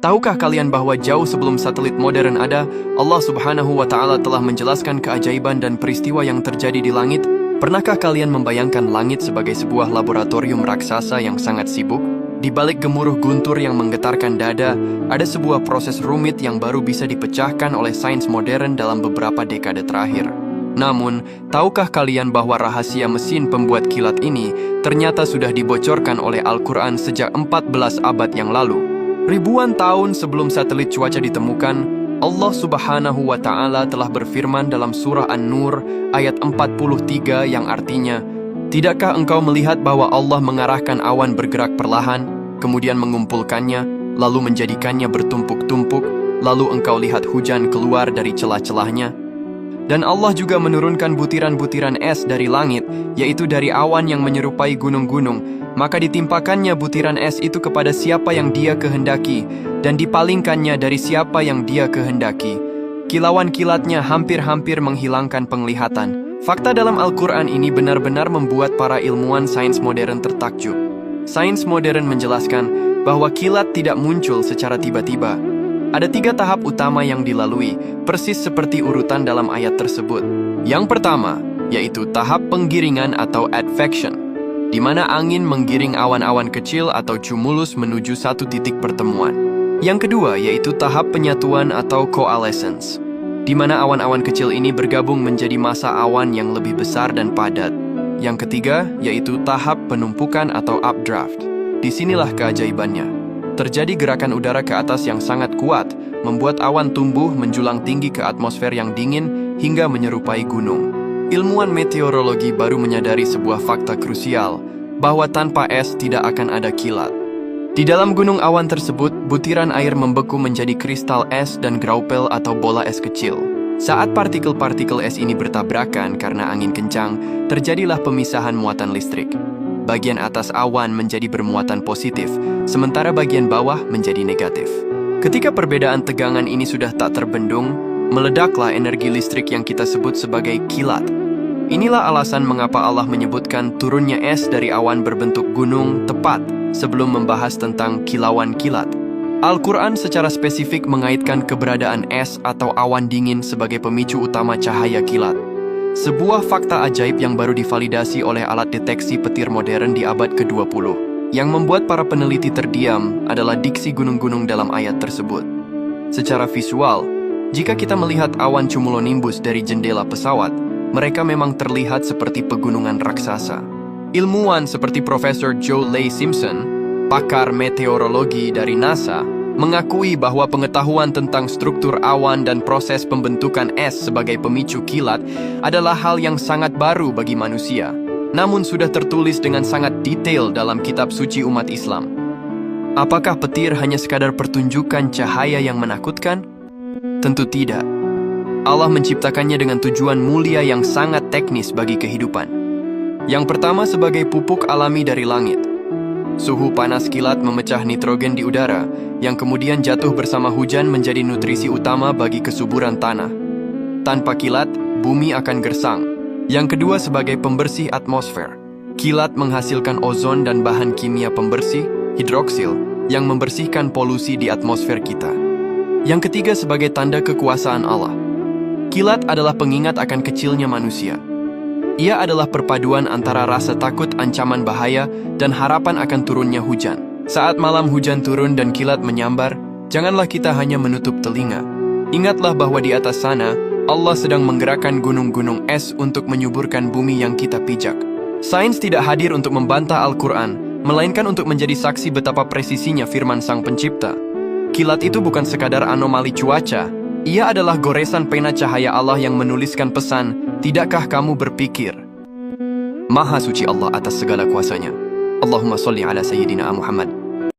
Tahukah kalian bahwa jauh sebelum satelit modern ada, Allah Subhanahu wa Ta'ala telah menjelaskan keajaiban dan peristiwa yang terjadi di langit? Pernahkah kalian membayangkan langit sebagai sebuah laboratorium raksasa yang sangat sibuk? Di balik gemuruh guntur yang menggetarkan dada, ada sebuah proses rumit yang baru bisa dipecahkan oleh sains modern dalam beberapa dekade terakhir. Namun, tahukah kalian bahwa rahasia mesin pembuat kilat ini ternyata sudah dibocorkan oleh Al-Quran sejak 14 abad yang lalu? Ribuan tahun sebelum satelit cuaca ditemukan, Allah Subhanahu wa Ta'ala telah berfirman dalam surah An-Nur ayat 43 yang artinya, "Tidakkah engkau melihat bahwa Allah mengarahkan awan bergerak perlahan, kemudian mengumpulkannya, lalu menjadikannya bertumpuk-tumpuk, lalu engkau lihat hujan keluar dari celah-celahnya? Dan Allah juga menurunkan butiran-butiran es dari langit, yaitu dari awan yang menyerupai gunung-gunung, maka ditimpakannya butiran es itu kepada siapa yang Dia kehendaki, dan dipalingkannya dari siapa yang Dia kehendaki. Kilauan kilatnya hampir-hampir menghilangkan penglihatan." Fakta dalam Al-Quran ini benar-benar membuat para ilmuwan sains modern tertakjub. Sains modern menjelaskan bahwa kilat tidak muncul secara tiba-tiba. Ada 3 tahap utama yang dilalui, persis seperti urutan dalam ayat tersebut. Yang pertama, yaitu tahap penggiringan atau advection, di mana angin menggiring awan-awan kecil atau cumulus menuju satu titik pertemuan. Yang kedua, yaitu tahap penyatuan atau coalescence, di mana awan-awan kecil ini bergabung menjadi massa awan yang lebih besar dan padat. Yang ketiga, yaitu tahap penumpukan atau updraft. Disinilah keajaibannya. Terjadi gerakan udara ke atas yang sangat kuat, membuat awan tumbuh menjulang tinggi ke atmosfer yang dingin hingga menyerupai gunung. Ilmuwan meteorologi baru menyadari sebuah fakta krusial, bahwa tanpa es tidak akan ada kilat. Di dalam gunung awan tersebut, butiran air membeku menjadi kristal es dan graupel atau bola es kecil. Saat partikel-partikel es ini bertabrakan karena angin kencang, terjadilah pemisahan muatan listrik. Bagian atas awan menjadi bermuatan positif, sementara bagian bawah menjadi negatif. Ketika perbedaan tegangan ini sudah tak terbendung, meledaklah energi listrik yang kita sebut sebagai kilat. Inilah alasan mengapa Allah menyebutkan turunnya es dari awan berbentuk gunung tepat sebelum membahas tentang kilauan kilat. Al-Quran secara spesifik mengaitkan keberadaan es atau awan dingin sebagai pemicu utama cahaya kilat. Sebuah fakta ajaib yang baru divalidasi oleh alat deteksi petir modern di abad ke-20. Yang membuat para peneliti terdiam adalah diksi gunung-gunung dalam ayat tersebut. Secara visual, jika kita melihat awan cumulonimbus dari jendela pesawat, mereka memang terlihat seperti pegunungan raksasa. Ilmuwan seperti Profesor Joe Leigh Simpson, pakar meteorologi dari NASA, mengakui bahwa pengetahuan tentang struktur awan dan proses pembentukan es sebagai pemicu kilat adalah hal yang sangat baru bagi manusia, namun sudah tertulis dengan sangat detail dalam kitab suci umat Islam. Apakah petir hanya sekadar pertunjukan cahaya yang menakutkan? Tentu tidak. Allah menciptakannya dengan tujuan mulia yang sangat teknis bagi kehidupan. Yang pertama sebagai pupuk alami dari langit. Suhu panas kilat memecah nitrogen di udara, yang kemudian jatuh bersama hujan menjadi nutrisi utama bagi kesuburan tanah. Tanpa kilat, bumi akan gersang. Yang kedua sebagai pembersih atmosfer. Kilat menghasilkan ozon dan bahan kimia pembersih, hidroksil, yang membersihkan polusi di atmosfer kita. Yang ketiga sebagai tanda kekuasaan Allah. Kilat adalah pengingat akan kecilnya manusia. Ia adalah perpaduan antara rasa takut ancaman bahaya dan harapan akan turunnya hujan. Saat malam hujan turun dan kilat menyambar, janganlah kita hanya menutup telinga. Ingatlah bahwa di atas sana, Allah sedang menggerakkan gunung-gunung es untuk menyuburkan bumi yang kita pijak. Sains tidak hadir untuk membantah Al-Quran, melainkan untuk menjadi saksi betapa presisinya firman Sang Pencipta. Kilat itu bukan sekadar anomali cuaca, ia adalah goresan pena cahaya Allah yang menuliskan pesan, "Tidakkah kamu berpikir?" Maha suci Allah atas segala kuasanya. Allahumma sholli ala Sayyidina Muhammad.